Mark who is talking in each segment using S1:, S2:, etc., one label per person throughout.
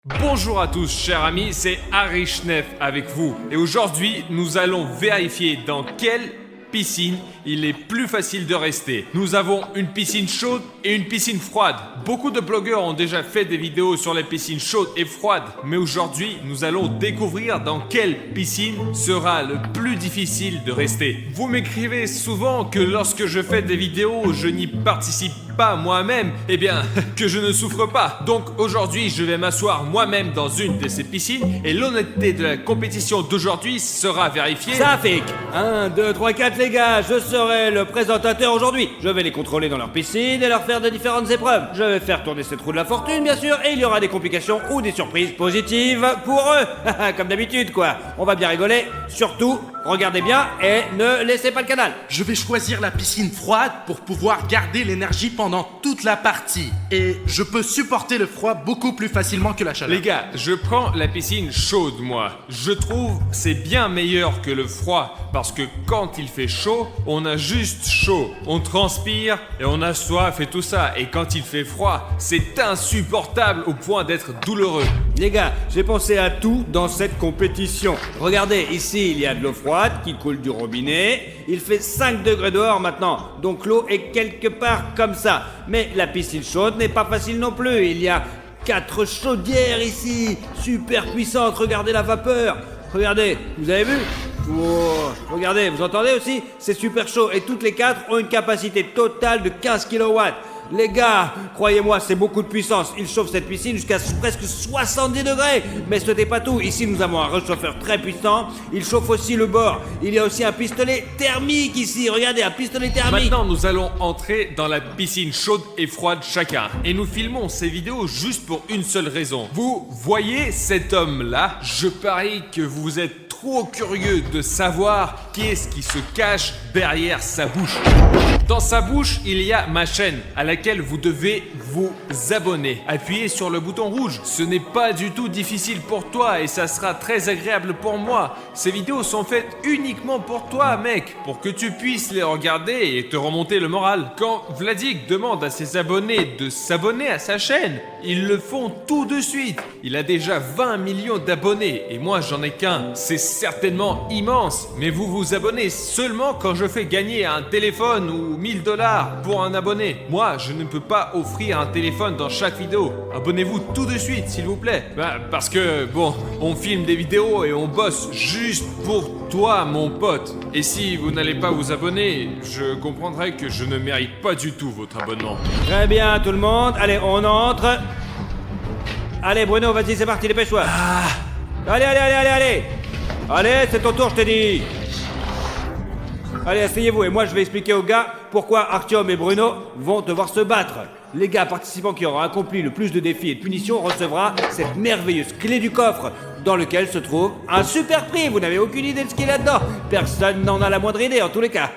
S1: Bonjour à tous chers amis, c'est Harry Schnef avec vous et aujourd'hui nous allons vérifier dans quelle piscine il est plus facile de rester. Nous avons une piscine chaude et une piscine froide. Beaucoup de blogueurs ont déjà fait des vidéos sur les piscines chaudes et froides, mais aujourd'hui nous allons découvrir dans quelle piscine sera le plus difficile de rester. Vous m'écrivez souvent que lorsque je fais des vidéos, je n'y participe pas moi-même, eh bien, que je ne souffre pas. Donc aujourd'hui, je vais m'asseoir moi-même dans une de ces piscines et l'honnêteté de la compétition d'aujourd'hui sera vérifiée.
S2: Ça fait 1, 2, 3, 4 les gars, je serai le présentateur aujourd'hui. Je vais les contrôler dans leur piscine et leur faire de différentes épreuves. Je vais faire tourner cette roue de la fortune bien sûr et il y aura des complications ou des surprises positives pour eux. Comme d'habitude quoi. On va bien rigoler, surtout regardez bien et ne laissez pas le canal.
S3: Je vais choisir la piscine froide pour pouvoir garder l'énergie pendant toute la partie. Et je peux supporter le froid beaucoup plus facilement que la chaleur.
S1: Les gars, je prends la piscine chaude moi. Je trouve c'est bien meilleur que le froid parce que quand il fait chaud, on a juste chaud. On transpire et on a soif et tout ça. Et quand il fait froid, c'est insupportable au point d'être douloureux.
S2: Les gars, j'ai pensé à tout dans cette compétition. Regardez, ici il y a de l'eau froide qui coule du robinet. Il fait 5 degrés dehors maintenant, donc l'eau est quelque part comme ça. Mais la piscine chaude n'est pas facile non plus. Il y a 4 chaudières ici, super puissantes. Regardez la vapeur. Regardez, vous avez vu ? Wow. Regardez, vous entendez aussi ? C'est super chaud et toutes les 4 ont une capacité totale de 15 kW. Les gars, croyez-moi, c'est beaucoup de puissance. Ils chauffent cette piscine jusqu'à presque 70 degrés. Mais ce n'est pas tout. Ici, nous avons un réchauffeur très puissant. Il chauffe aussi le bord. Il y a aussi un pistolet thermique ici. Regardez, un pistolet thermique.
S1: Maintenant, nous allons entrer dans la piscine chaude et froide chacun. Et nous filmons ces vidéos juste pour une seule raison. Vous voyez cet homme-là ? Je parie que vous êtes trop curieux de savoir qu'est-ce qui se cache derrière sa bouche. Dans sa bouche, il y a ma chaîne à laquelle vous devez vous abonner. Appuyez sur le bouton rouge. Ce n'est pas du tout difficile pour toi et ça sera très agréable pour moi. Ces vidéos sont faites uniquement pour toi, mec, pour que tu puisses les regarder et te remonter le moral. Quand Vladik demande à ses abonnés de s'abonner à sa chaîne, ils le font tout de suite. Il a déjà 20 millions d'abonnés et moi j'en ai qu'un. C'est certainement immense, mais vous vous abonnez seulement quand je fais gagner un téléphone ou 1000 $ pour un abonné. Moi, je ne peux pas offrir un téléphone dans chaque vidéo. Abonnez-vous tout de suite, s'il vous plaît. Parce que, bon, on filme des vidéos et on bosse juste pour toi, mon pote. Et si vous n'allez pas vous abonner, je comprendrai que je ne mérite pas du tout votre abonnement.
S2: Très bien, tout le monde. Allez, on entre. Allez, Bruno, vas-y, c'est parti, dépêche-toi. Allez, allez, allez, allez, allez. Allez, c'est ton tour, je t'ai dit. Allez, asseyez-vous et moi je vais expliquer aux gars pourquoi Artyom et Bruno vont devoir se battre. Les gars participants qui auront accompli le plus de défis et de punitions recevra cette merveilleuse clé du coffre dans lequel se trouve un super prix. Vous n'avez aucune idée de ce qu'il y a dedans. Personne n'en a la moindre idée en tous les cas.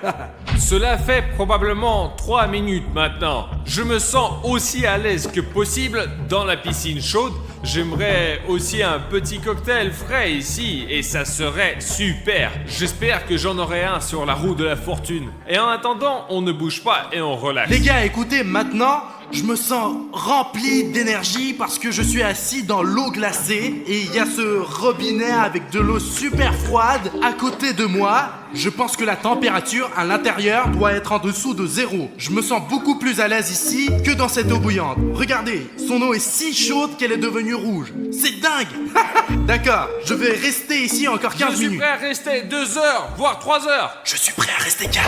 S1: Cela fait probablement 3 minutes maintenant. Je me sens aussi à l'aise que possible dans la piscine chaude. J'aimerais aussi un petit cocktail frais ici et ça serait super. J'espère que j'en aurai un sur la roue de la fortune. Et en attendant, on ne bouge pas et on relaxe.
S3: Les gars, écoutez, maintenant, je me sens rempli d'énergie parce que je suis assis dans l'eau glacée et il y a ce robinet avec de l'eau super froide à côté de moi. Je pense que la température à l'intérieur doit être en dessous de 0. Je me sens beaucoup plus à l'aise ici que dans cette eau bouillante. Regardez, son eau est si chaude qu'elle est devenue rouge. C'est dingue. D'accord, je vais rester ici encore 15
S1: Je suis
S3: minutes.
S1: prêt à rester 2 heures, voire 3 heures.
S3: Je suis prêt à rester 4.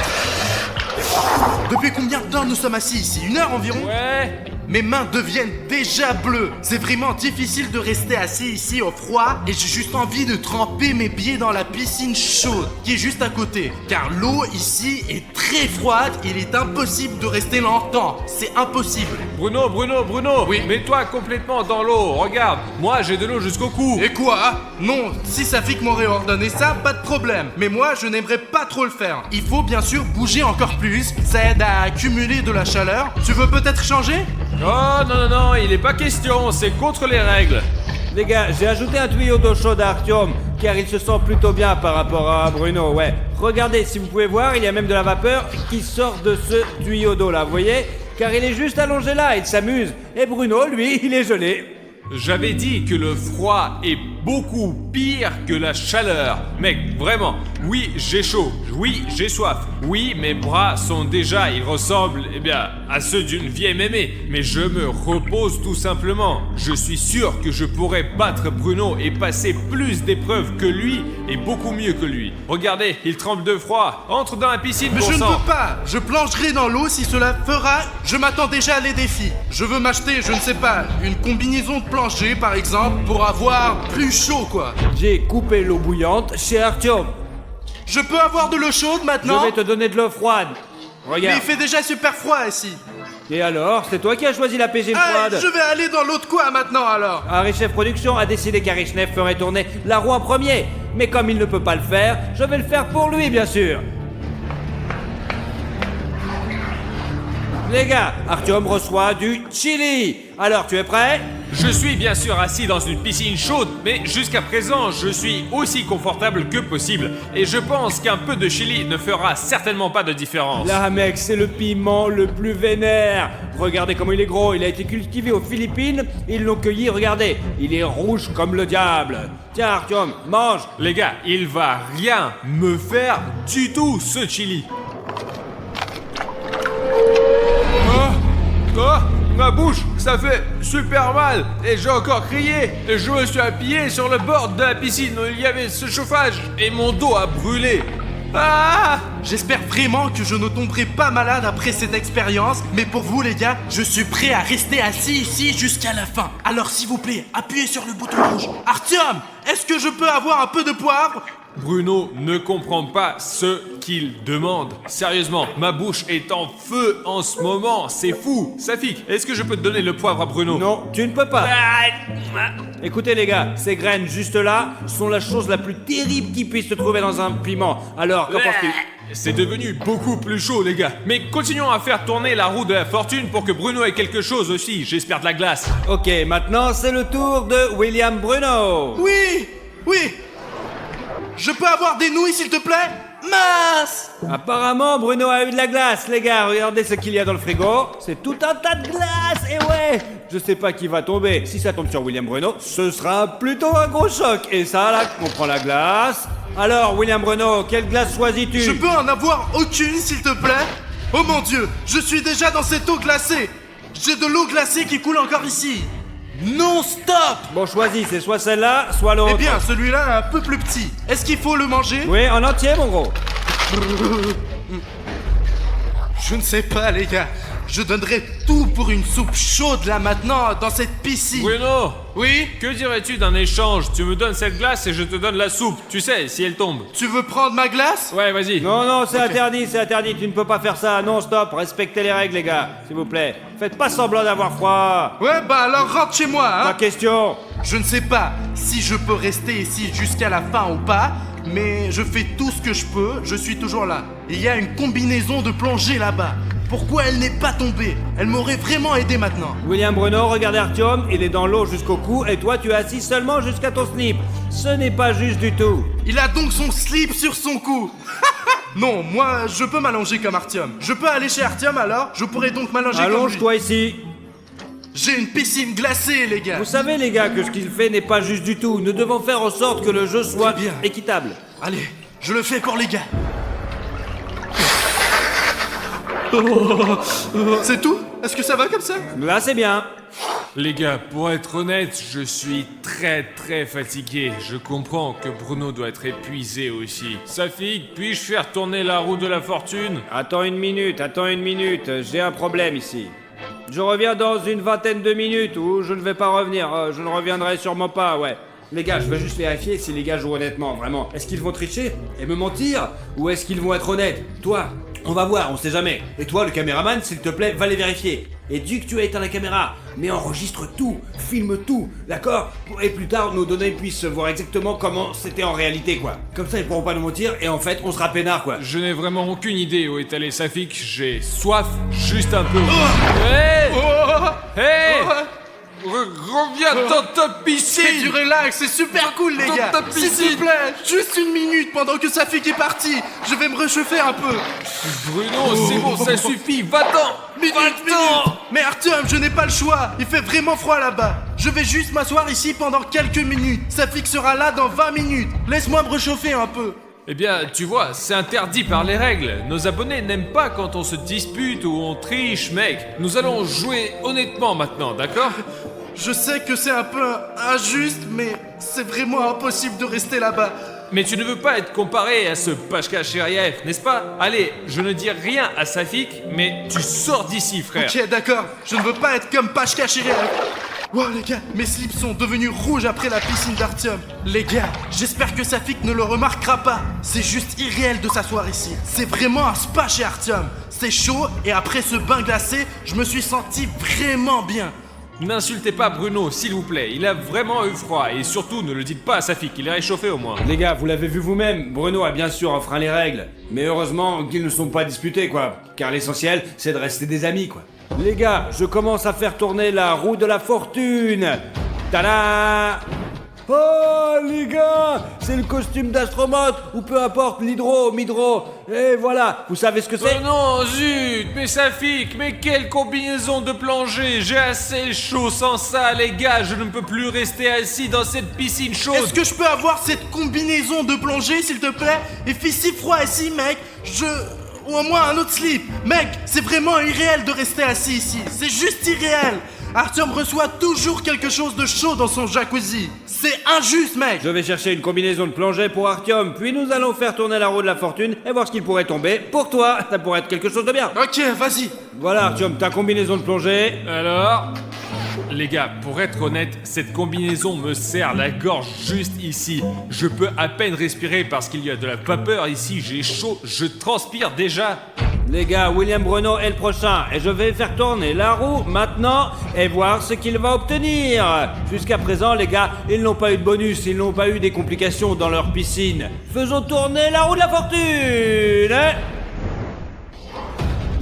S3: Depuis combien de temps nous sommes assis ici? 1 heure environ?
S1: Ouais.
S3: Mes mains deviennent déjà bleues. C'est vraiment difficile de rester assis ici au froid et j'ai juste envie de tremper mes pieds dans la piscine chaude qui est juste à côté. Car l'eau ici est très froide, il est impossible de rester longtemps. C'est impossible.
S1: Bruno,
S3: Oui.
S1: mets-toi complètement dans l'eau. Regarde, moi j'ai de l'eau jusqu'au cou.
S3: Et quoi? Non, si Safik m'aurait ordonné ça, pas de problème. Mais moi, je n'aimerais pas trop le faire. Il faut bien sûr bouger encore plus. Ça aide à accumuler de la chaleur. Tu veux peut-être changer?
S1: Oh non, il est pas question, c'est contre les règles.
S2: Les gars, j'ai ajouté un tuyau d'eau chaude à Artyom car il se sent plutôt bien par rapport à Bruno, ouais. Regardez, si vous pouvez voir, il y a même de la vapeur qui sort de ce tuyau d'eau là, vous voyez? Car il est juste allongé là, il s'amuse. Et Bruno, lui, il est gelé.
S1: J'avais dit que le froid est beaucoup pire que la chaleur. Mec, vraiment, oui, j'ai chaud, oui, j'ai soif, oui, mes bras sont déjà, ils ressemblent, à ceux d'une vieille mémé. Mais je me repose tout simplement. Je suis sûr que je pourrais battre Bruno et passer plus d'épreuves que lui et beaucoup mieux que lui. Regardez, il tremble de froid. Entre dans la piscine,
S3: Mais
S1: bon
S3: je ne
S1: sang.
S3: peux pas. Je plongerai dans l'eau si cela fera. Je m'attends déjà à les défis. Je veux m'acheter, je ne sais pas, une combinaison de plancher par exemple pour avoir plus chaud quoi.
S2: J'ai coupé l'eau bouillante chez Artyom.
S3: Je peux avoir de l'eau chaude
S2: Je
S3: maintenant?
S2: vais te donner de l'eau froide.
S3: Mais
S2: Regarde.
S3: il fait déjà super froid ici.
S2: Et alors, c'est toi qui as choisi la piscine
S3: Ah,
S2: froide.
S3: je vais aller dans l'eau de quoi maintenant alors?
S2: Arichef Productions a décidé qu'Arichef ferait tourner la roue en premier. Mais comme il ne peut pas le faire, je vais le faire pour lui, bien sûr. Les gars, Artyom reçoit du chili. Alors, tu es prêt?
S1: Je suis bien sûr assis dans une piscine chaude, mais jusqu'à présent, je suis aussi confortable que possible. Et je pense qu'un peu de chili ne fera certainement pas de différence.
S2: Là, mec, c'est le piment le plus vénère. Regardez comment il est gros. Il a été cultivé aux Philippines. Ils l'ont cueilli, regardez. Il est rouge comme le diable. Tiens, Artyom, mange.
S1: Les gars, il va rien me faire du tout, ce chili. Ma bouche, ça fait super mal et j'ai encore crié. Et je me suis appuyé sur le bord de la piscine où il y avait ce chauffage et mon dos a brûlé. Ah!
S3: J'espère vraiment que je ne tomberai pas malade après cette expérience, mais pour vous les gars, je suis prêt à rester assis ici jusqu'à la fin. Alors s'il vous plaît, appuyez sur le bouton rouge. Artyom, est-ce que je peux avoir un peu de poivre?
S1: Bruno ne comprend pas ce qu'il demande. Sérieusement, ma bouche est en feu en ce moment, c'est fou. Safik, est-ce que je peux te donner le poivre à Bruno?
S2: Non, tu ne peux pas. Écoutez les gars, ces graines juste là sont la chose la plus terrible qui puisse se trouver dans un piment. Alors, qu'en penses-tu?
S1: C'est devenu beaucoup plus chaud, les gars. Mais continuons à faire tourner la roue de la fortune pour que Bruno ait quelque chose aussi. J'espère de la glace.
S2: Ok, maintenant c'est le tour de William Bruno.
S3: Oui, oui. Je peux avoir des nouilles s'il te plaît? Mince!
S2: Apparemment, Bruno a eu de la glace, les gars. Regardez ce qu'il y a dans le frigo. C'est tout un tas de glace. Et ouais, je sais pas qui va tomber. Si ça tombe sur William Bruno, ce sera plutôt un gros choc. Et ça, là, on prend la glace. Alors, William Bruno, quelle glace choisis-tu?
S3: Je peux en avoir aucune s'il te plaît? Oh mon dieu, je suis déjà dans cette eau glacée. J'ai de l'eau glacée qui coule encore ici. Non-stop!
S2: Bon, choisis, c'est soit celle-là, soit l'autre.
S3: Eh bien, celui-là est un peu plus petit. Est-ce qu'il faut le manger?
S2: Oui, en entier, mon gros.
S3: Je ne sais pas, les gars. Je donnerais tout pour une soupe chaude là maintenant, dans cette piscine.
S1: Bruno,
S3: Oui?
S1: que dirais-tu d'un échange? Tu me donnes cette glace et je te donne la soupe. Tu sais, si elle tombe.
S3: Tu veux prendre ma glace?
S1: Ouais, vas-y.
S2: Non, non, c'est interdit, c'est interdit. Tu ne peux pas faire ça. Non, stop. Respectez les règles, les gars. S'il vous plaît. Faites pas semblant d'avoir froid.
S3: Ouais, bah alors rentre chez moi,
S2: Pas
S3: hein.
S2: question.
S3: Je ne sais pas si je peux rester ici jusqu'à la fin ou pas, mais je fais tout ce que je peux, je suis toujours là. Il y a une combinaison de plongée là-bas. Pourquoi elle n'est pas tombée? Elle m'aurait vraiment aidé maintenant.
S2: William Bruno, regardez Artyom, il est dans l'eau jusqu'au cou et toi tu es assis seulement jusqu'à ton slip. Ce n'est pas juste du tout.
S3: Il a donc son slip sur son cou. Non, moi, je peux m'allonger comme Artyom. Je peux aller chez Artyom alors? Je pourrais donc m'allonger comme lui.
S2: Allonge-toi ici.
S3: J'ai une piscine glacée, les gars.
S2: Vous savez les gars que ce qu'il fait n'est pas juste du tout. Nous devons faire en sorte que le jeu soit
S3: Très bien.
S2: équitable.
S3: Allez, je le fais pour les gars. C'est tout? Est-ce que ça va comme ça?
S2: Là c'est bien.
S1: Les gars, pour être honnête, je suis très fatigué. Je comprends que Bruno doit être épuisé aussi. Safik, puis-je faire tourner la roue de la fortune?
S2: Attends une minute. J'ai un problème ici. Je reviens dans une vingtaine de minutes ou je ne vais pas revenir. Je ne reviendrai sûrement pas, ouais. Les gars, je veux juste vérifier si les gars jouent honnêtement, vraiment. Est-ce qu'ils vont tricher et me mentir? Ou est-ce qu'ils vont être honnêtes? Toi, on va voir, on sait jamais. Et toi, le caméraman, s'il te plaît, va les vérifier. Et dis que tu as éteint la caméra, mais enregistre tout, filme tout, d'accord? Et plus tard, nos données puissent voir exactement comment c'était en réalité, quoi. Comme ça, ils pourront pas nous mentir et en fait, on sera peinard, quoi.
S1: Je n'ai vraiment aucune idée où est allé Safik. J'ai soif, juste un peu. Hey!
S3: Oh,
S1: Hey!
S3: oh,
S1: Reviens dans ta
S3: c'est
S1: piscine!
S3: du relax, c'est super cool les
S1: Dans
S3: gars.
S1: ta
S3: S'il
S1: piscine.
S3: te plaît, juste une minute pendant que Safik est parti. Je vais me réchauffer un peu.
S1: Bruno, c'est bon, ça suffit, va-t'en!
S3: Minute. Mais Artyom, je n'ai pas le choix. Il fait vraiment froid là-bas. Je vais juste m'asseoir ici pendant quelques minutes. Safik sera là dans 20 minutes. Laisse-moi me réchauffer un peu.
S1: Eh bien, tu vois, c'est interdit par les règles. Nos abonnés n'aiment pas quand on se dispute ou on triche, mec. Nous allons jouer honnêtement maintenant, d'accord?
S3: Je sais que c'est un peu injuste, mais c'est vraiment impossible de rester là-bas.
S1: Mais tu ne veux pas être comparé à ce Pashka Shiriev, n'est-ce pas? Allez, je ne dis rien à Safik, mais tu sors d'ici, frère.
S3: Ok, d'accord. Je ne veux pas être comme Pashka Shiriev. Wow, les gars, mes slips sont devenus rouges après la piscine d'Artyom. Les gars, j'espère que Safik ne le remarquera pas. C'est juste irréel de s'asseoir ici. C'est vraiment un spa chez Artyom. C'est chaud et après ce bain glacé, je me suis senti vraiment bien.
S1: N'insultez pas Bruno, s'il vous plaît. Il a vraiment eu froid. Et surtout, ne le dites pas à Safik, il est réchauffé au moins.
S2: Les gars, vous l'avez vu vous-même, Bruno a bien sûr enfreint les règles. Mais heureusement qu'ils ne sont pas disputés, quoi. Car l'essentiel, c'est de rester des amis, quoi. Les gars, je commence à faire tourner la roue de la fortune. Tada! Oh, les gars, c'est le costume d'astronaute, ou peu importe, midro. Et voilà, vous savez ce que c'est?
S1: Oh non, zut, mais Safik, mais quelle combinaison de plongée. J'ai assez chaud sans ça, les gars. Je ne peux plus rester assis dans cette piscine chaude.
S3: Est-ce que je peux avoir cette combinaison de plongée, s'il te plaît? Il fait si froid ici, mec. Ou au moins un autre slip. Mec, c'est vraiment irréel de rester assis ici. C'est juste irréel. Artyom reçoit toujours quelque chose de chaud dans son jacuzzi. C'est injuste, mec.
S2: Je vais chercher une combinaison de plongée pour Artyom, puis nous allons faire tourner la roue de la fortune et voir ce qu'il pourrait tomber. Pour toi, ça pourrait être quelque chose de bien.
S3: Ok, vas-y.
S2: Voilà Artyom, ta combinaison de plongée.
S1: Alors, les gars, pour être honnête, cette combinaison me serre la gorge juste ici. Je peux à peine respirer parce qu'il y a de la vapeur ici, j'ai chaud, je transpire déjà.
S2: Les gars, William Bruno est le prochain et je vais faire tourner la roue maintenant et voir ce qu'il va obtenir. Jusqu'à présent, les gars, ils n'ont pas eu de bonus, ils n'ont pas eu des complications dans leur piscine. Faisons tourner la roue de la fortune.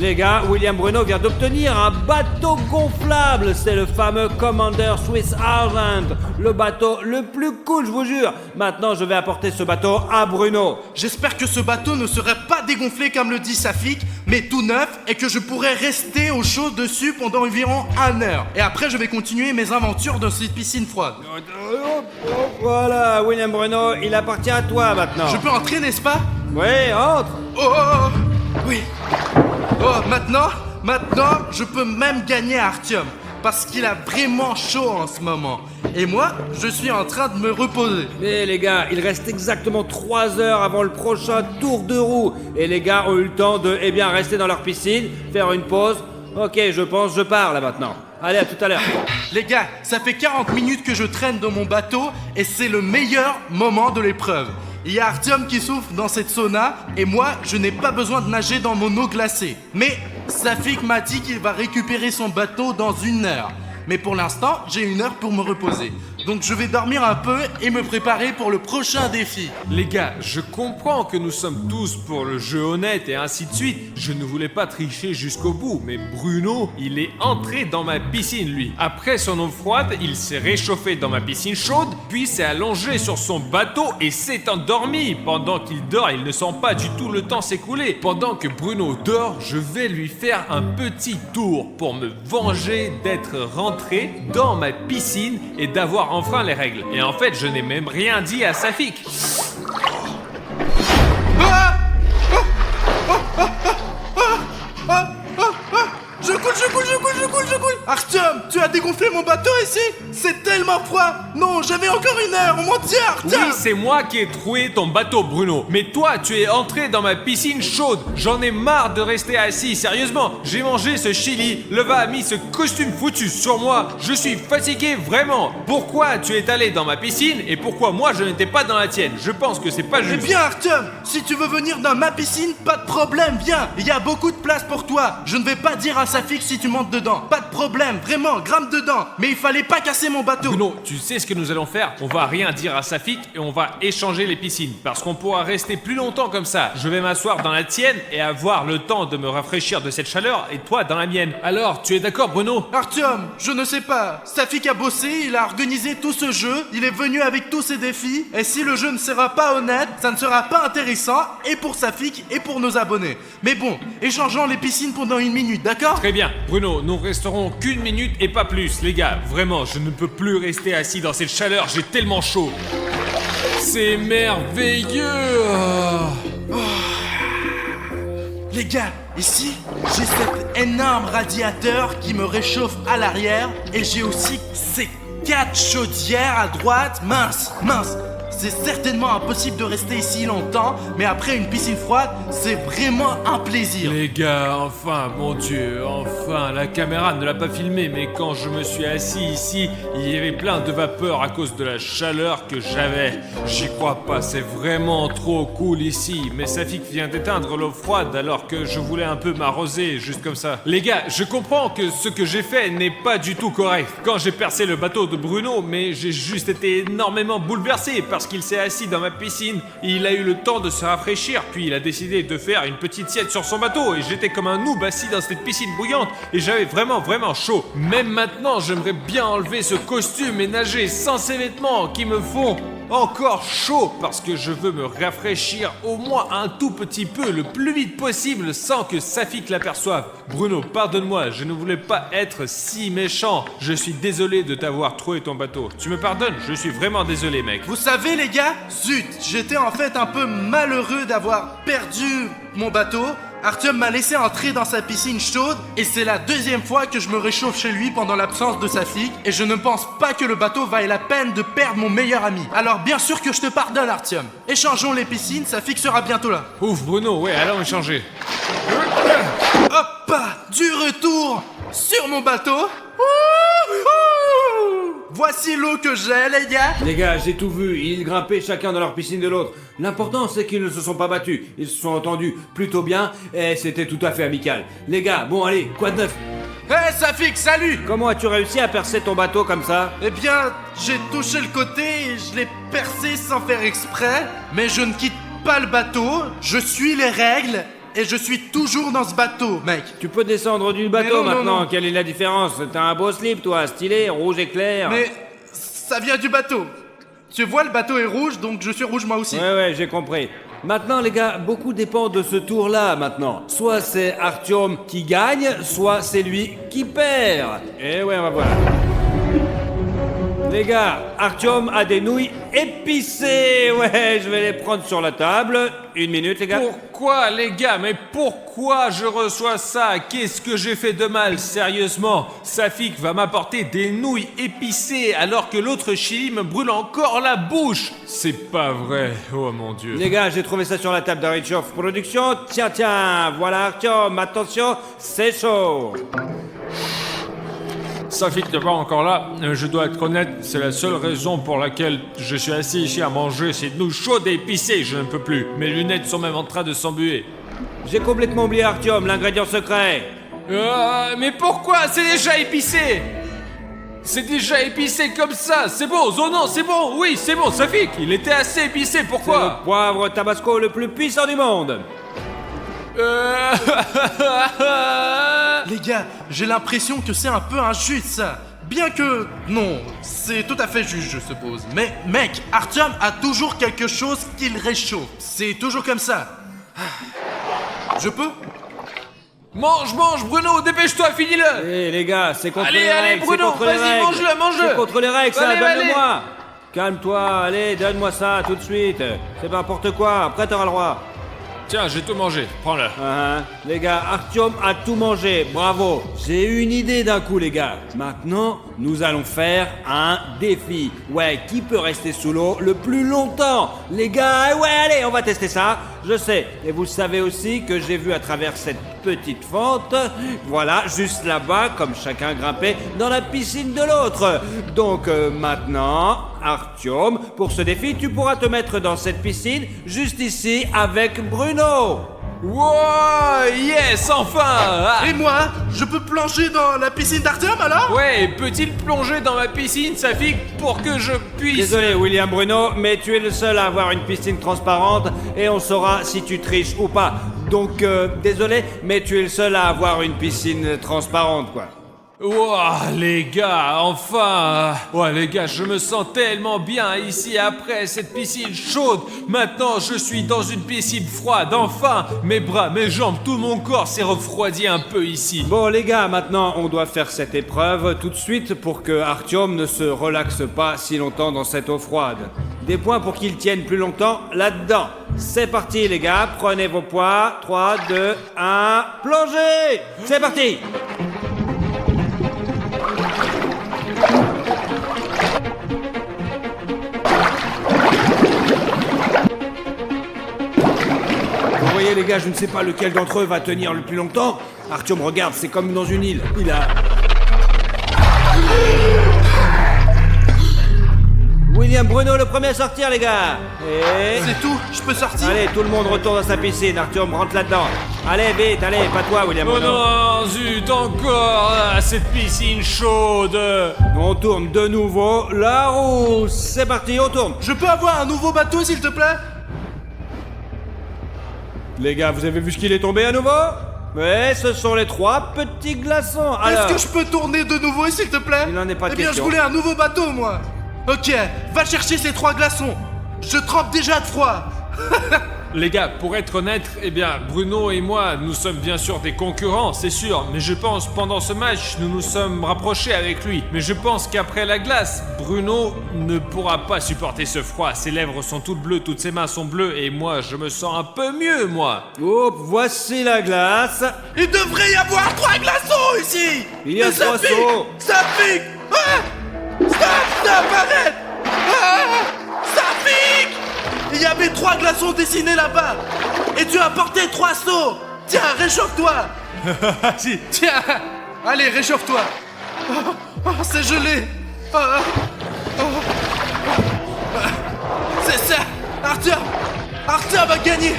S2: Les gars, William Bruno vient d'obtenir un bateau gonflable. C'est le fameux Commander Swiss Argent. Le bateau le plus cool, je vous jure. Maintenant, je vais apporter ce bateau à Bruno.
S3: J'espère que ce bateau ne serait pas dégonflé comme le dit Safik, mais tout neuf et que je pourrais rester au chaud dessus pendant environ 1 heure. Et après, je vais continuer mes aventures dans cette piscine froide.
S2: Voilà, William Bruno, il appartient à toi maintenant.
S3: Je peux entrer, n'est-ce pas?
S2: Oui, entre.
S3: Oh, oui. Oh, maintenant, je peux même gagner Artyom. Parce qu'il a vraiment chaud en ce moment. Et moi, je suis en train de me reposer.
S2: Mais les gars, il reste exactement 3 heures avant le prochain tour de roue. Et les gars ont eu le temps de, rester dans leur piscine, faire une pause. Ok, je pense, je pars là maintenant. Allez, à tout à l'heure.
S3: Les gars, ça fait 40 minutes que je traîne dans mon bateau et c'est le meilleur moment de l'épreuve. Il y a Artyom qui souffle dans cette sauna et moi, je n'ai pas besoin de nager dans mon eau glacée. Mais Safik m'a dit qu'il va récupérer son bateau dans 1 heure. Mais pour l'instant, j'ai 1 heure pour me reposer. Donc je vais dormir un peu et me préparer pour le prochain défi.
S1: Les gars, je comprends que nous sommes tous pour le jeu honnête et ainsi de suite. Je ne voulais pas tricher jusqu'au bout, mais Bruno, il est entré dans ma piscine, lui. Après son eau froide, il s'est réchauffé dans ma piscine chaude, puis s'est allongé sur son bateau et s'est endormi. Pendant qu'il dort, il ne sent pas du tout le temps s'écouler. Pendant que Bruno dort, je vais lui faire un petit tour pour me venger d'être rentré dans ma piscine et d'avoir enfreint les règles. Et en fait, je n'ai même rien dit à Safik.
S3: Je coule. Artyom, tu as dégonflé mon bateau ici? C'est tellement froid. Non, j'avais encore 1 heure, on m'en tient, Artyom.
S1: Oui, c'est moi qui ai troué ton bateau, Bruno. Mais toi, tu es entré dans ma piscine chaude. J'en ai marre de rester assis, sérieusement. J'ai mangé ce chili. Leva a mis ce costume foutu sur moi. Je suis fatigué, vraiment. Pourquoi tu es allé dans ma piscine et pourquoi moi je n'étais pas dans la tienne? Je pense que c'est pas juste.
S3: Eh bien, Artyom, si tu veux venir dans ma piscine, pas de problème, viens. Il y a beaucoup de place pour toi. Je ne vais pas dire à Safik si tu montes dedans. Pas de problème, vraiment, grimpe dedans. Mais il fallait pas casser mon bateau.
S1: Bruno, tu sais ce que nous allons faire? On va rien dire à Safik et on va échanger les piscines. Parce qu'on pourra rester plus longtemps comme ça. Je vais m'asseoir dans la tienne et avoir le temps de me rafraîchir de cette chaleur et toi dans la mienne. Alors, tu es d'accord, Bruno?
S3: Artyom, je ne sais pas. Safik a bossé, il a organisé tout ce jeu, il est venu avec tous ses défis. Et si le jeu ne sera pas honnête, ça ne sera pas intéressant, et pour Safik et pour nos abonnés. Mais bon, échangeons les piscines pendant 1 minute, d'accord?
S1: Très bien, Bruno, nous resterons qu'une minute et pas plus, les gars. Vraiment, je ne peux plus rester assis dans cette chaleur, j'ai tellement chaud. C'est merveilleux.
S3: Les gars, ici, j'ai cet énorme radiateur qui me réchauffe à l'arrière et j'ai aussi ces 4 chaudières à droite. Mince. C'est certainement impossible de rester ici longtemps, mais après une piscine froide, c'est vraiment un plaisir.
S1: Les gars, enfin, mon Dieu, enfin, la caméra ne l'a pas filmé, mais quand je me suis assis ici, il y avait plein de vapeur à cause de la chaleur que j'avais. J'y crois pas, c'est vraiment trop cool ici, mais Safik vient d'éteindre l'eau froide alors que je voulais un peu m'arroser, juste comme ça. Les gars, je comprends que ce que j'ai fait n'est pas du tout correct. Quand j'ai percé le bateau de Bruno, mais j'ai juste été énormément bouleversé parce qu'il s'est assis dans ma piscine, il a eu le temps de se rafraîchir, puis il a décidé de faire une petite sieste sur son bateau et j'étais comme un noob assis dans cette piscine bouillante et j'avais vraiment chaud. Même maintenant, j'aimerais bien enlever ce costume et nager sans ces vêtements qui me font encore chaud parce que je veux me rafraîchir au moins un tout petit peu le plus vite possible sans que Safik l'aperçoive. Bruno, pardonne-moi, je ne voulais pas être si méchant. Je suis désolé de t'avoir troué ton bateau. Tu me pardonnes? Je suis vraiment désolé, mec.
S3: Vous savez les gars, zut, j'étais en fait un peu malheureux d'avoir perdu mon bateau. Artyom m'a laissé entrer dans sa piscine chaude et c'est la 2e fois que je me réchauffe chez lui pendant l'absence de Safik et je ne pense pas que le bateau vaille la peine de perdre mon meilleur ami. Alors bien sûr que je te pardonne Artyom. Échangeons les piscines, Safik sera bientôt là.
S1: Ouf, Bruno, ouais, allons échanger.
S3: Hop, du retour sur mon bateau. Voici l'eau que j'ai, les gars.
S2: Les gars, j'ai tout vu, ils grimpaient chacun dans leur piscine de l'autre. L'important, c'est qu'ils ne se sont pas battus. Ils se sont entendus plutôt bien et c'était tout à fait amical. Les gars, bon allez, quoi de neuf?
S3: Hé, Safik, salut.
S2: Comment as-tu réussi à percer ton bateau comme ça?
S3: Eh bien, j'ai touché le côté et je l'ai percé sans faire exprès. Mais je ne quitte pas le bateau, je suis les règles. Et je suis toujours dans ce bateau, mec.
S2: Tu peux descendre du bateau
S3: non,
S2: maintenant,
S3: non.
S2: quelle est la différence? T'as un beau slip toi, stylé, rouge éclair.
S3: Mais ça vient du bateau. Tu vois, le bateau est rouge, donc je suis rouge moi aussi.
S2: Ouais, j'ai compris. Maintenant les gars, beaucoup dépend de ce tour-là maintenant. Soit c'est Artyom qui gagne, soit c'est lui qui perd. Et ouais, on va voir. Les gars, Artyom a des nouilles épicées. Ouais, je vais les prendre sur la table. 1 minute les gars.
S1: Pourquoi, les gars? Mais pourquoi je reçois ça? Qu'est-ce que j'ai fait de mal, sérieusement? Safik va m'apporter des nouilles épicées alors que l'autre chili me brûle encore la bouche. C'est pas vrai, oh mon Dieu.
S2: Les gars, j'ai trouvé ça sur la table d'Arichov Production. Tiens, voilà Artyom, attention, c'est chaud.
S1: Safik n'est pas encore là, je dois être honnête, c'est la seule raison pour laquelle je suis assis ici à manger ces nouilles chaudes et épicées, je ne peux plus. Mes lunettes sont même en train de s'embuer.
S2: J'ai complètement oublié Artyom, l'ingrédient secret.
S1: Mais pourquoi? C'est déjà épicé! C'est déjà épicé comme ça, c'est bon, oh non, c'est bon, oui, c'est bon, Safik, il était assez épicé,
S2: C'est
S1: pourquoi?
S2: le poivre tabasco le plus puissant du monde.
S3: Les gars, j'ai l'impression que c'est un peu injuste ça. Bien que... Non, c'est tout à fait juste je suppose. Mais mec, Artyom a toujours quelque chose qui le réchauffe. C'est toujours comme ça. Je peux?
S1: Mange, Bruno, dépêche-toi, finis-le!
S2: Eh les gars, c'est contre
S1: Allez,
S2: les
S1: allez,
S2: règles,
S1: Bruno,
S2: c'est contre les
S1: vas-y,
S2: règles.
S1: mange-le.
S2: C'est contre les règles, ça,
S1: Allez,
S2: donne-le-moi. Calme-toi, allez, donne-moi ça tout de suite. C'est pas n'importe quoi, après t'auras le droit.
S1: Tiens, j'ai tout mangé, prends-le.
S2: Les gars, Artyom a tout mangé, bravo. J'ai eu une idée d'un coup les gars. Maintenant, nous allons faire un défi. Ouais, qui peut rester sous l'eau le plus longtemps? Les gars, ouais, allez, on va tester ça. Je sais, et vous savez aussi que j'ai vu à travers cette petite fente, voilà, juste là-bas, comme chacun grimpait dans la piscine de l'autre. Donc maintenant, Artyom, pour ce défi, tu pourras te mettre dans cette piscine, juste ici, avec Bruno.
S1: Wow, yes, enfin! Ah.
S3: Et moi, je peux plonger dans la piscine d'Artyom alors?
S1: Ouais, peut-il plonger dans ma piscine, Safik, pour que je puisse...
S2: Désolé William Bruno, mais tu es le seul à avoir une piscine transparente et on saura si tu triches ou pas. Donc désolé, mais tu es le seul à avoir une piscine transparente quoi.
S1: Ouah, les gars, enfin. Ouais, les gars, je me sens tellement bien ici après cette piscine chaude. Maintenant, je suis dans une piscine froide. Enfin, mes bras, mes jambes, tout mon corps s'est refroidi un peu ici.
S2: Bon les gars, maintenant on doit faire cette épreuve tout de suite pour que Artyom ne se relaxe pas si longtemps dans cette eau froide. Des points pour qu'il tienne plus longtemps là-dedans. C'est parti les gars, prenez vos poids. 3, 2, 1, plongez. C'est parti. Vous voyez les gars, je ne sais pas lequel d'entre eux va tenir le plus longtemps. Artyom, regarde, c'est comme dans une île. Il a... William Bruno le premier à sortir les gars. Et...
S3: C'est tout, je peux sortir?
S2: Allez, tout le monde retourne dans sa piscine. Artyom, rentre là-dedans. Allez, vite, allez, pas toi William
S1: Oh
S2: Bruno.
S1: non, zut, encore cette piscine chaude.
S2: On tourne de nouveau la roue. C'est parti, on tourne.
S3: Je peux avoir un nouveau bateau s'il te plaît?
S2: Les gars, vous avez vu ce qu'il est tombé à nouveau? Ouais, ce sont les 3 petits glaçons. Alors,
S3: Est-ce que je peux tourner de nouveau s'il te plaît?
S2: il n'en est pas
S3: Eh bien,
S2: question.
S3: je voulais un nouveau bateau, moi. Ok, va chercher ces 3 glaçons. Je trempe déjà de froid.
S1: Les gars, pour être honnête, eh bien, Bruno et moi, nous sommes bien sûr des concurrents, c'est sûr. Mais je pense, pendant ce match, nous nous sommes rapprochés avec lui. Mais je pense qu'après la glace, Bruno ne pourra pas supporter ce froid. Ses lèvres sont toutes bleues, toutes ses mains sont bleues. Et moi, je me sens un peu mieux, moi.
S2: hop, voici la glace.
S3: Il devrait y avoir 3 glaçons ici.
S2: Il y a
S3: Mais ça
S2: 3
S3: pique,
S2: sauts.
S3: ça pique. Ah, stop, arrête. Ah, ça pique. Il y avait 3 glaçons dessinés là-bas. Et tu as porté 3 seaux. Tiens, réchauffe-toi.
S1: Si.
S3: Tiens, allez, réchauffe-toi. Oh, oh, c'est gelé. Oh, oh, oh. C'est ça. Artyom a gagné.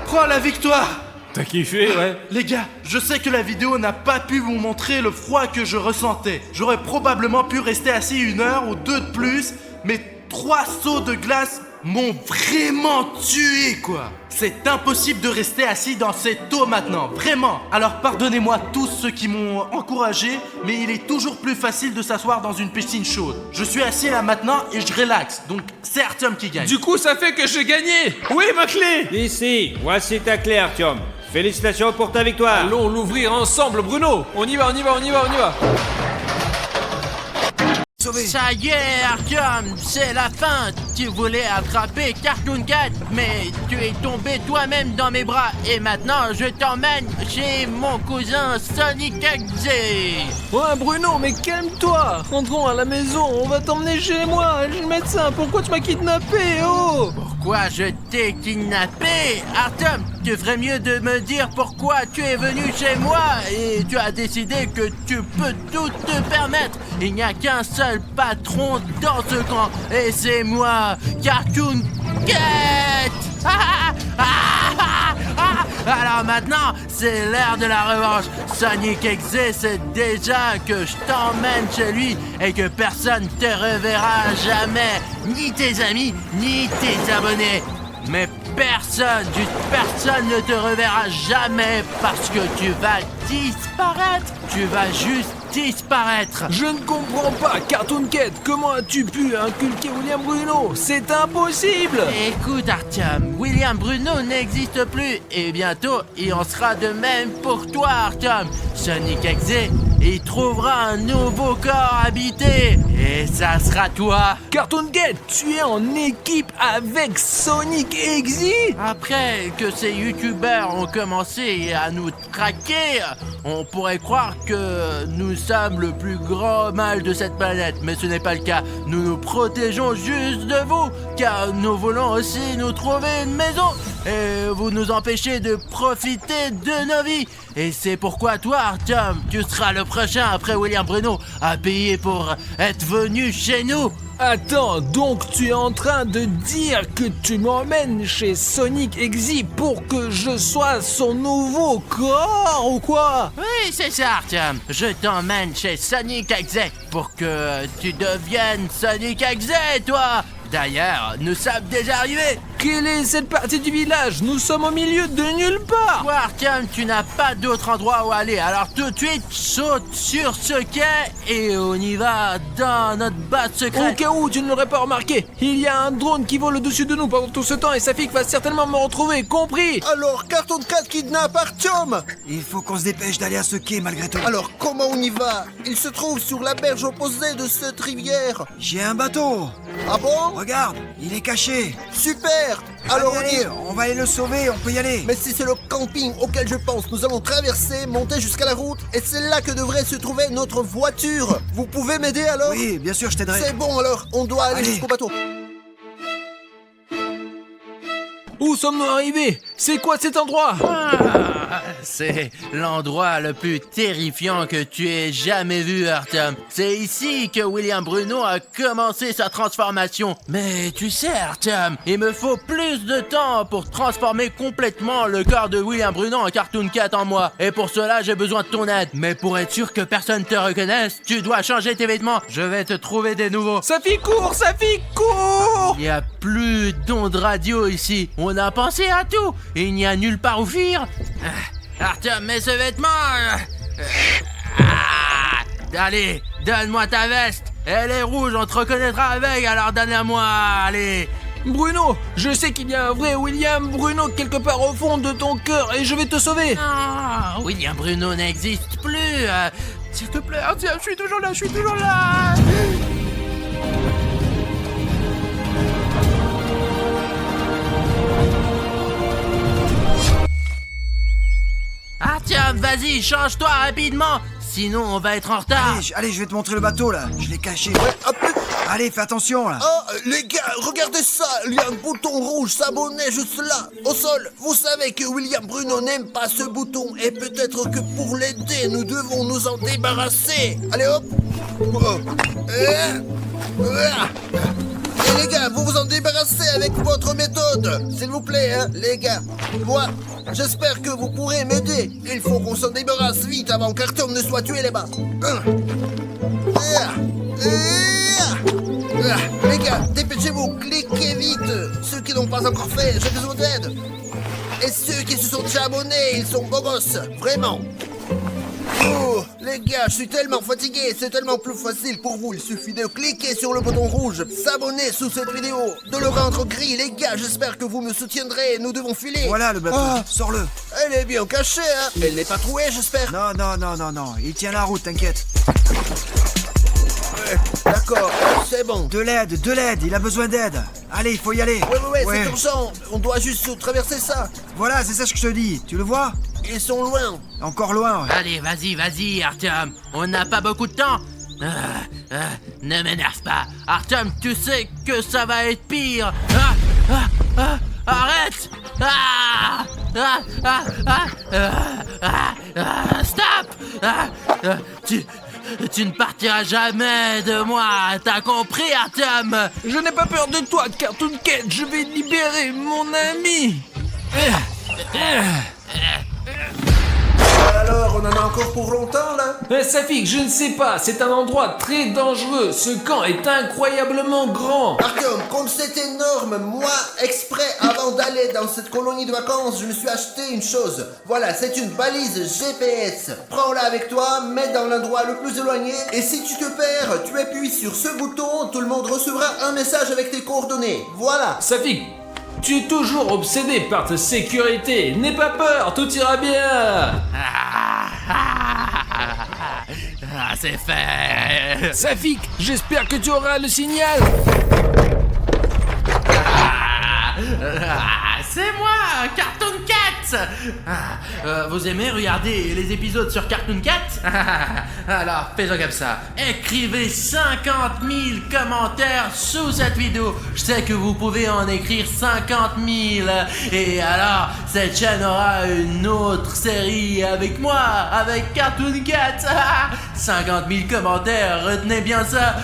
S3: Prends la victoire.
S1: T'as kiffé, ouais?
S3: Les gars, je sais que la vidéo n'a pas pu vous montrer le froid que je ressentais. J'aurais probablement pu rester assis 1 heure ou 2 de plus, mais 3 seaux de glace m'ont vraiment tué, quoi. C'est impossible de rester assis dans cette eau maintenant, vraiment. Alors pardonnez-moi tous ceux qui m'ont encouragé, mais il est toujours plus facile de s'asseoir dans une piscine chaude. Je suis assis là maintenant et je relaxe, donc c'est Artyom qui gagne.
S1: Du coup, ça fait que j'ai gagné. Oui, ma clé.
S2: Ici, voici ta clé Artyom. Félicitations pour ta victoire.
S1: Allons l'ouvrir ensemble, Bruno. On y va, on y va, on y va, on y va.
S4: Ça y est, Artyom, c'est la fin. Tu voulais attraper Cartoon Cat, mais tu es tombé toi-même dans mes bras. Et maintenant, je t'emmène chez mon cousin Sonic Exe.
S5: Ouais Bruno, mais calme-toi. Rentrons à la maison, on va t'emmener chez moi. Je suis le médecin, pourquoi tu m'as kidnappé, oh?
S4: Pourquoi je t'ai kidnappé? Artyom, tu ferais mieux de me dire pourquoi tu es venu chez moi et tu as décidé que tu peux tout te permettre. Il n'y a qu'un seul patron dans ce camp et c'est moi, Cartoon Cat. Alors maintenant, c'est l'heure de la revanche. Sonic Exe sait déjà que je t'emmène chez lui et que personne te reverra jamais, ni tes amis, ni tes abonnés. Mais personne, juste personne ne te reverra jamais parce que tu vas disparaître. Tu vas juste disparaître.
S5: Je ne comprends pas, Cartoon Cat, comment as-tu pu inculquer William Bruno? C'est impossible.
S4: Écoute Artyom, William Bruno n'existe plus et bientôt il en sera de même pour toi Artyom. Sonic Exe, il trouvera un nouveau corps habité et ça sera toi.
S5: Cartoon Cat, tu es en équipe avec Sonic Exe?
S4: Après que ces youtubeurs ont commencé à nous traquer, on pourrait croire que nous sommes le plus grand mal de cette planète, mais ce n'est pas le cas. Nous nous protégeons juste de vous, car nous voulons aussi nous trouver une maison. Et vous nous empêchez de profiter de nos vies. Et c'est pourquoi toi, Artyom, tu seras le prochain après William Bruno à payer pour être venu chez nous.
S5: Attends, donc tu es en train de dire que tu m'emmènes chez Sonic Exe pour que je sois son nouveau corps ou quoi?
S4: Oui, c'est ça, Artyom. Je t'emmène chez Sonic Exe pour que tu deviennes Sonic Exe, toi. D'ailleurs, nous sommes déjà arrivés.
S5: Quelle est cette partie du village? Nous sommes au milieu de nulle part.
S4: Toi, Artyom, tu n'as pas d'autre endroit où aller. Alors tout de suite, saute sur ce quai et on y va dans notre base
S5: Au
S4: secrète.
S5: cas où tu ne l'aurais pas remarqué, il y a un drone qui vole au-dessus de nous pendant tout ce temps et Safik va certainement me retrouver, compris?
S6: Alors, Cartoon Cat kidnappe Artyom.
S7: Il faut qu'on se dépêche d'aller à ce quai malgré tout.
S6: Alors, comment on y va? Il se trouve sur la berge opposée de cette rivière.
S7: J'ai un bateau.
S6: Ah bon?
S7: Regarde, il est caché.
S6: Super. Alors on y
S7: allez,
S6: est.
S7: on va aller le sauver, on peut y aller.
S6: Mais si c'est le camping auquel je pense, nous allons traverser, monter jusqu'à la route, et c'est là que devrait se trouver notre voiture. Vous pouvez m'aider alors?
S7: Oui, bien sûr, je t'aiderai.
S6: C'est bon alors, on doit aller
S7: Allez.
S6: jusqu'au bateau.
S5: Où sommes-nous arrivés? C'est quoi cet endroit?
S4: C'est l'endroit le plus terrifiant que tu aies jamais vu, Artyom. C'est ici que William Bruno a commencé sa transformation. Mais tu sais, Artyom, il me faut plus de temps pour transformer complètement le corps de William Bruno en Cartoon Cat en moi. Et pour cela, j'ai besoin de ton aide. Mais pour être sûr que personne te reconnaisse, tu dois changer tes vêtements. Je vais te trouver des nouveaux.
S5: Safik, cours! Safik, cours!
S4: Il n'y a plus d'ondes radio ici. On a pensé à tout. Il n'y a nulle part où fuir. Artyom, mets ce vêtement. Allez, donne-moi ta veste. Elle est rouge, on te reconnaîtra avec, alors donne-la-moi. Allez.
S5: Bruno, je sais qu'il y a un vrai William Bruno quelque part au fond de ton cœur et je vais te sauver.
S4: Ah, William Bruno n'existe plus. S'il te plaît, Artyom, je suis toujours là, je suis toujours là. Artyom, vas-y, change-toi rapidement. Sinon, on va être en retard.
S7: Allez, je vais te montrer le bateau là. Je l'ai caché.
S6: Hop.
S7: Allez, fais attention là.
S6: Oh, les gars, regardez ça. Il y a un bouton rouge s'abonner juste là, au sol. Vous savez que William Bruno n'aime pas ce bouton et peut-être que pour l'aider, nous devons nous en débarrasser. Allez hop. Oh. Et les gars, vous vous en débarrassez avec votre méthode. S'il vous plaît, hein, les gars. Moi, j'espère que vous pourrez m'aider. Il faut qu'on s'en débarrasse vite avant qu'Artyom ne soit tué là-bas. Les gars, dépêchez-vous, cliquez vite. Ceux qui n'ont pas encore fait, j'ai besoin d'aide. Et ceux qui se sont déjà abonnés, ils sont beaux gosses, vraiment. Oh, les gars, je suis tellement fatigué, c'est tellement plus facile pour vous. Il suffit de cliquer sur le bouton rouge, s'abonner sous cette vidéo, de le rendre gris. Les gars, j'espère que vous me soutiendrez, nous devons filer.
S7: Voilà le bateau.
S6: Ah.
S7: Sors-le.
S6: Elle est bien cachée, hein. Elle n'est pas trouée, j'espère.
S7: Non. Il tient la route, t'inquiète.
S6: D'accord, c'est bon.
S7: De l'aide, il a besoin d'aide. Allez, il faut y aller.
S6: Ouais, c'est urgent. On doit juste traverser ça.
S7: Voilà, c'est ça que je te dis. Tu le vois?
S6: Ils sont loin.
S7: Encore loin, ouais.
S4: Allez, vas-y, Artyom. On n'a pas beaucoup de temps. Ne m'énerve pas. Artyom, tu sais que ça va être pire. Arrête. Stop. Tu ne partiras jamais de moi. T'as compris, Artyom?
S5: Je n'ai pas peur de toi, Cartoon Cat. Je vais libérer mon ami.
S6: Alors, on en a encore pour longtemps, là?
S5: Safik, je ne sais pas. C'est un endroit très dangereux. Ce camp est incroyablement grand.
S6: Artyom, comme c'est énorme, moi, exprès, avant d'aller dans cette colonie de vacances, je me suis acheté une chose. Voilà, c'est une balise GPS. Prends-la avec toi, mets dans l'endroit le plus éloigné, et si tu te perds, tu appuies sur ce bouton, tout le monde recevra un message avec tes coordonnées. Voilà.
S5: Safik, tu es toujours obsédé par ta sécurité. N'aie pas peur, tout ira bien.
S4: C'est fait.
S5: Safik, j'espère que tu auras le signal.
S4: C'est moi, Cartoon Cat. Vous aimez regarder les épisodes sur Cartoon Cat? Alors, fais-en comme ça. Écrivez 50 000 commentaires sous cette vidéo. Je sais que vous pouvez en écrire 50 000. Et alors, cette chaîne aura une autre série avec moi, avec Cartoon Cat. 50 000 commentaires, retenez bien ça.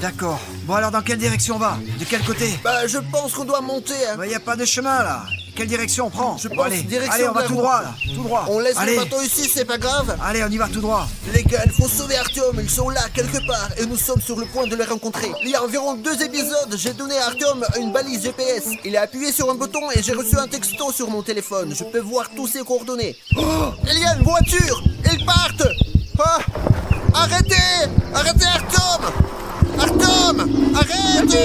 S7: D'accord. Bon alors, dans quelle direction on va? De quel côté?
S6: Bah, je pense qu'on doit monter, hein.
S7: Bah, y a pas de chemin là. quelle direction on prend?
S6: Je
S7: Bon,
S6: pense
S7: allez,
S6: direction
S7: allez, on
S6: de
S7: va
S6: la
S7: tout
S6: route.
S7: droit, là. Tout droit.
S6: On laisse
S7: allez.
S6: le bateau ici, c'est pas grave.
S7: Allez, on y va tout droit.
S6: Les gars, il faut sauver Artyom, ils sont là quelque part et nous sommes sur le point de les rencontrer. Il y a environ 2 épisodes, j'ai donné à Artyom une balise GPS. Il a appuyé sur un bouton et j'ai reçu un texto sur mon téléphone. Je peux voir tous ses coordonnées. Oh, il y a une voiture. Ils partent. Ah, arrêtez. Arrêtez Artyom. Artyom, arrête.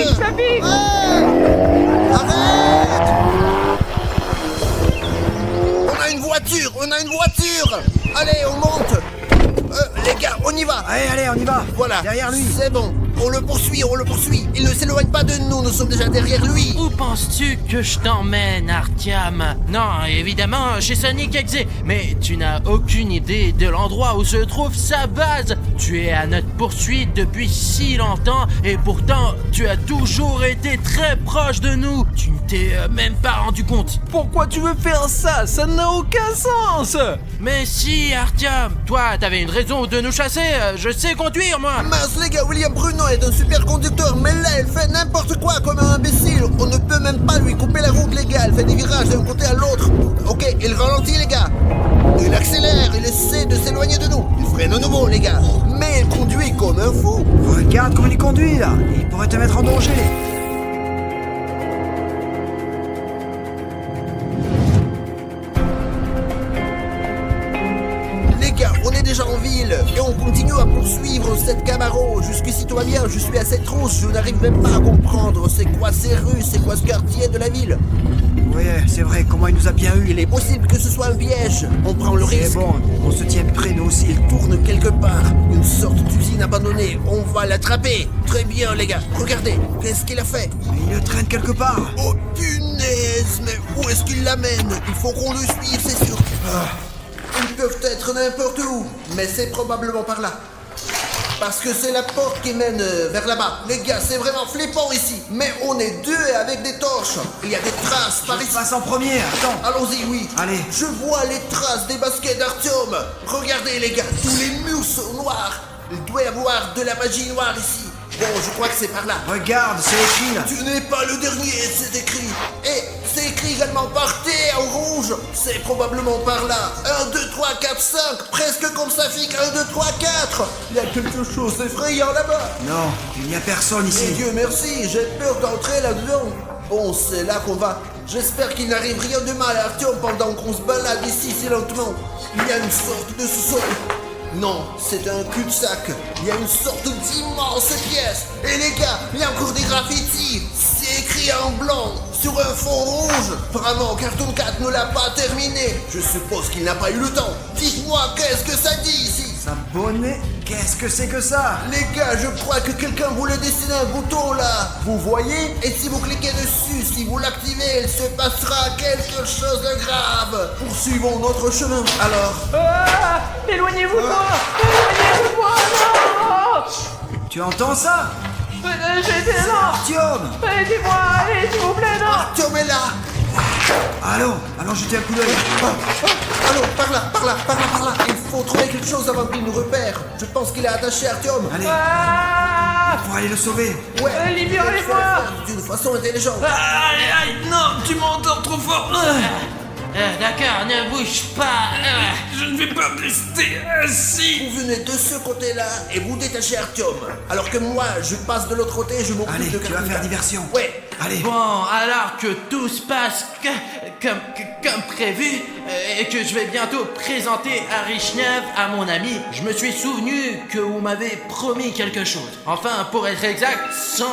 S6: Arrête. On a une voiture. Allez, on monte. Les gars, on y va.
S7: Allez, on y va.
S6: Voilà,
S7: Derrière lui.
S6: c'est bon. On le poursuit. Il ne s'éloigne pas de nous sommes déjà derrière lui.
S4: Où penses-tu que je t'emmène, Artyom? Non, évidemment, chez Sonic Exe, mais tu n'as aucune idée de l'endroit où se trouve sa base. Tu es à notre poursuite depuis si longtemps et pourtant, tu as toujours été très proche de nous. Tu ne t'es même pas rendu compte.
S5: Pourquoi tu veux faire ça? Ça n'a aucun sens.
S4: Mais si, Artyom, toi, t'avais une raison de nous chasser. Je sais conduire, moi.
S6: Mince les gars, William Bruno est un super conducteur, mais là elle fait n'importe quoi comme un imbécile. On ne peut même pas lui couper la route les gars, elle fait des virages d'un côté à l'autre. Ok, il ralentit les gars. Il accélère, il essaie de s'éloigner de nous. Il freine de nouveau les gars. Mais il conduit comme un fou.
S7: Regarde comment il conduit, là. Il pourrait te mettre en danger.
S6: Les gars, on est déjà en ville et on continue à poursuivre cette Camaro. Jusqu'ici tout va bien, je suis à cette trousse, je n'arrive même pas à comprendre c'est quoi ces rues, c'est quoi ce quartier de la ville.
S7: Oui, c'est vrai, comment il nous a bien eu.
S6: Il est possible que ce soit un piège. On prend le
S7: C'est
S6: risque.
S7: bon, on se tient près nous aussi.
S6: Il tourne quelque part, une sorte d'usine abandonnée. On va l'attraper. Très bien les gars, regardez, qu'est-ce qu'il a fait?
S7: Il le traîne quelque part.
S6: Oh punaise, mais où est-ce qu'il l'amène? Il faut qu'on le suive, c'est sûr. Ils peuvent être n'importe où, mais c'est probablement par là. Parce que c'est la porte qui mène vers là-bas. Les gars, c'est vraiment flippant ici. Mais on est 2 avec des torches. Il y a des traces par
S7: Je
S6: ici.
S7: passe en premier, attends.
S6: Allons-y, oui.
S7: Allez.
S6: Je vois les traces des baskets d'Artyom. Regardez les gars, tous les murs sont noirs. Il doit y avoir de la magie noire ici. Bon, je crois que c'est par là.
S7: Regarde, c'est écrit là.
S6: Tu n'es pas le dernier, c'est écrit. Et c'est écrit également par terre en rouge. C'est probablement par là. 1, 2, 3, 4, 5. Presque comme ça fixe. 1, 2, 3, 4. Il y a quelque chose d'effrayant là-bas.
S7: Non, il n'y a personne
S6: Et
S7: ici.
S6: Dieu merci, j'ai peur d'entrer là-dedans. Bon, c'est là qu'on va. J'espère qu'il n'arrive rien de mal à Artyom pendant qu'on se balade ici si lentement. Il y a une sorte de sous-sol. Non, c'est un cul-de-sac. Il y a une sorte d'immense pièce. Et les gars, il y a encore des graffitis. C'est écrit en blanc sur un fond rouge. Vraiment, Cartoon Cat ne l'a pas terminé. Je suppose qu'il n'a pas eu le temps. Dites-moi, qu'est-ce que ça dit ici?
S7: S'abonner? Qu'est-ce que c'est que ça?
S6: Les gars, je crois que quelqu'un voulait dessiner un bouton là. Vous voyez? Et si vous cliquez dessus, si vous l'activez, il se passera quelque chose de grave. Poursuivons notre chemin. Alors,
S5: Éloignez-vous de moi. Éloignez-vous de moi. Non.
S7: Tu entends ça?
S5: J'étais là.
S7: Artyom!
S5: Aidez-moi, allez, s'il vous plaît, non.
S6: Artyom est là.
S7: Allons jeter un coup d'œil.
S6: Allons, par là. Il faut trouver quelque chose avant qu'il nous repère. Je pense qu'il est attaché à Artyom.
S7: Allez,
S5: Ah,
S7: faut aller le sauver.
S6: Ouais,
S5: libérez-moi.
S6: il faut le faire d'une façon intelligente.
S5: aïe, non, tu m'entends trop fort.
S4: D'accord, ne bouge pas.
S5: Je ne vais pas rester assis.
S6: Vous venez de ce côté-là et vous détachez Artyom. Alors que moi, je passe de l'autre côté et je m'occupe
S7: Allez,
S6: de
S7: tu vas
S6: Cartoon
S7: faire
S6: Cat.
S7: diversion.
S6: Ouais.
S7: Allez.
S4: Bon, alors que tout se passe comme prévu et que je vais bientôt présenter Arishnev à mon ami, je me suis souvenu que vous m'avez promis quelque chose. Enfin, pour être exact, 100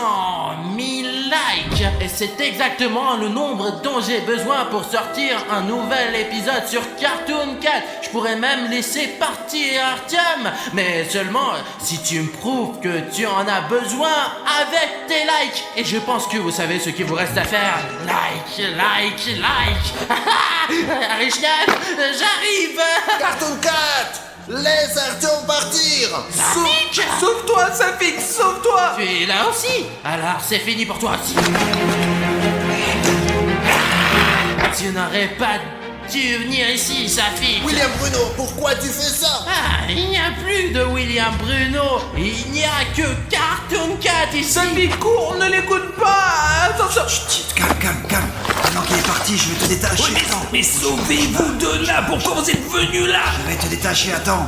S4: 000 likes. Et c'est exactement le nombre dont j'ai besoin pour sortir un nouvel épisode sur Cartoon Cat. Je pourrais même laisser partir Artyom, mais seulement si tu me prouves que tu en as besoin avec tes likes. Et je pense que vous savez ce qu'il vous reste à faire. Like. Arishnev, j'arrive.
S6: Cartoon Cat, laisse Artyom partir.
S5: Sauve-toi, Safik, sauve-toi.
S4: Tu es là aussi. Alors c'est fini pour toi aussi. Tu n'aurais pas dû venir ici, Safik.
S6: William Bruno, pourquoi tu fais ça?
S4: Ah, il n'y a plus de William Bruno. Il n'y a que Cartoon Cat ici.
S5: Safik, cours, ne l'écoute pas. Attention.
S7: Calme. Maintenant qu'il est parti. parti, je vais te détacher.
S5: Oui,
S7: Attends.
S5: mais sauvez-vous de là. Pourquoi vous êtes venus là?
S7: Je vais te détacher, attends.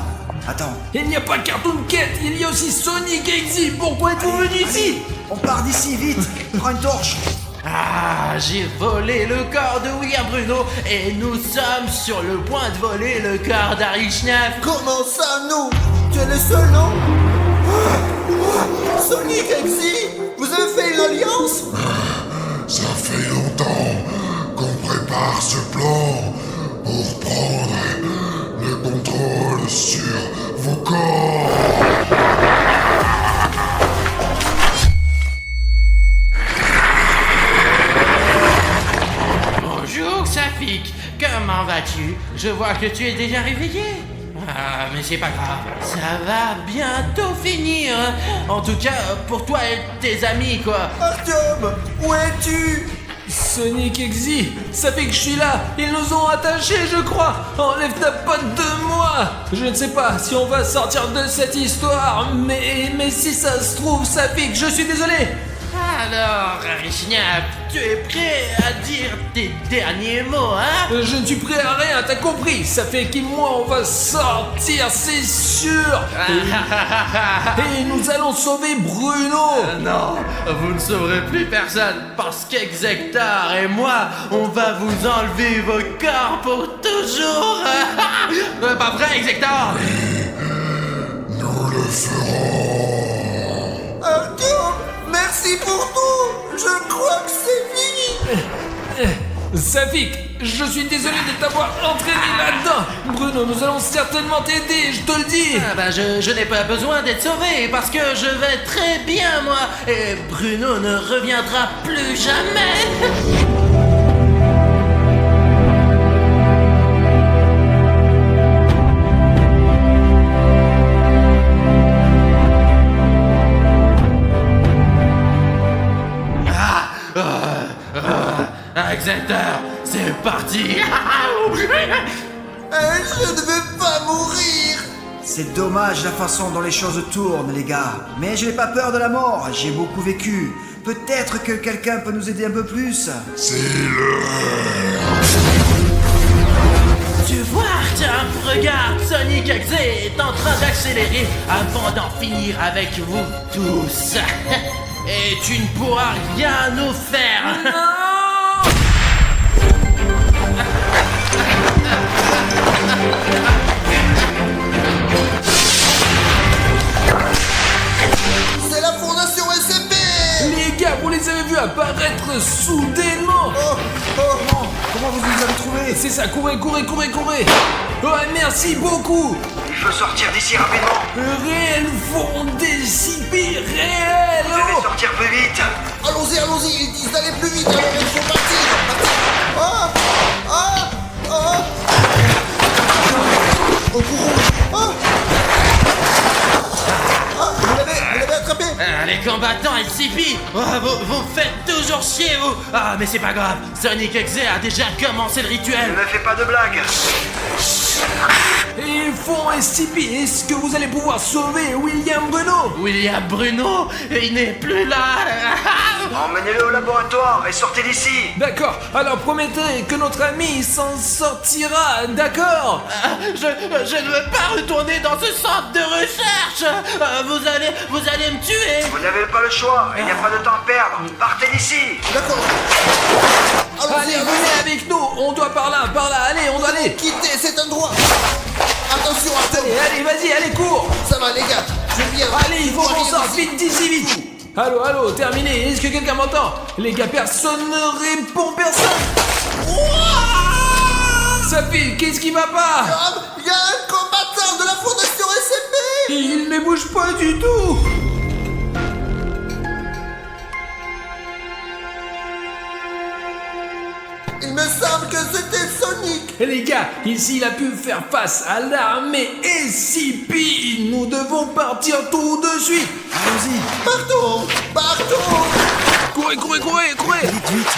S7: Attends.
S5: Il n'y a pas Cartoon Cat, il y a aussi Sonic et Exy. Pourquoi êtes-vous venus ici?
S7: On part d'ici, vite. Prends une torche.
S4: Ah, j'ai volé le corps de William Bruno et nous sommes sur le point de voler le corps d'Harry Schnapp.
S6: Comment ça, nous? Tu es le seul, non? Sonic Exy, vous avez fait une alliance?
S8: Ça fait longtemps qu'on prépare ce plan pour prendre le contrôle sur vos corps.
S4: Bonjour Safik, comment vas-tu? Je vois que tu es déjà réveillé. Ah, mais c'est pas grave, ça va bientôt finir. En tout cas, pour toi et tes amis, quoi.
S6: Artyom, où es-tu?
S5: Sonic Exy, ça fait que je suis là. Ils nous ont attachés, je crois. Enlève ta pote de moi. Je ne sais pas si on va sortir de cette histoire, mais si ça se trouve, ça fait que je suis désolé.
S4: Alors, Harry Schnapp, tu es prêt à dire tes derniers mots, hein?
S5: Je ne suis prêt à rien, t'as compris. Ça fait qu'un mois on va sortir, c'est sûr. Et nous allons sauver Bruno.
S4: Non, vous ne sauverez plus personne, parce qu'Exector et moi, on va vous enlever vos corps pour toujours. Pas vrai, Exector?
S8: Nous le ferons.
S6: Artyom, merci pour tout. Je crois que c'est fini.
S5: Safik, je suis désolé de t'avoir entraîné là-dedans. Bruno, nous allons certainement t'aider, je te le dis.
S4: Ah bah je n'ai pas besoin d'être sauvé, parce que je vais très bien, moi. Et Bruno ne reviendra plus jamais. Exector, c'est parti.
S6: Je ne veux pas mourir.
S7: C'est dommage la façon dont les choses tournent, les gars. Mais je n'ai pas peur de la mort, j'ai beaucoup vécu. Peut-être que quelqu'un peut nous aider un peu plus.
S8: C'est l'heure.
S4: Tu vois, Artyom, regarde, Sonic Exy est en train d'accélérer avant d'en finir avec vous tous. Et tu ne pourras rien nous faire.
S6: C'est la fondation SCP.
S5: Les gars, vous les avez vus apparaître soudainement.
S7: Comment vous nous avez trouvés?
S5: C'est ça, courez. Oh, merci beaucoup.
S7: Il faut sortir d'ici rapidement.
S5: Réel fond DCP, réel. Oh.
S7: sortir plus vite.
S6: Allons-y, ils disent d'aller plus vite, alors il faut partir. Au courant. Vous l'avez attrapé.
S4: Les combattants SCP, vous faites toujours chier, vous. Ah, mais c'est pas grave, Sonic Exy a déjà commencé le rituel.
S7: Ne fais pas de blagues.
S5: Et fond SCP, est-ce que vous allez pouvoir sauver William Bruno?
S4: William Bruno, il n'est plus là.
S7: Emmenez-le au laboratoire et sortez d'ici.
S5: D'accord, alors promettez que notre ami s'en sortira, d'accord?
S4: Je ne veux pas retourner dans ce centre de recherche. Vous allez me tuer.
S7: Vous n'avez pas le choix, il n'y a pas de temps à perdre. Partez d'ici.
S6: D'accord.
S5: Allez, venez avec nous, on doit par là, allez, on doit aller.
S6: Quittez cet endroit. Attention, Artyom.
S5: Allez, vas-y, allez, cours.
S6: Ça va, les gars. Je viens.
S5: Allez, il faut qu'on sorte, vite d'ici, vite. Allô, terminé, est-ce que quelqu'un m'entend? Les gars, personne ne répond, personne. Safi, qu'est-ce qui va pas?
S6: Il y a un combattant de la fondation SCP.
S5: Il ne bouge pas du tout.
S6: Il me semble que c'était Sonic.
S5: Les gars, ici il a pu faire face à l'armée SCP. Nous devons partir tout de suite.
S7: Allons-y.
S6: Partons.
S5: Courez.
S7: Vite.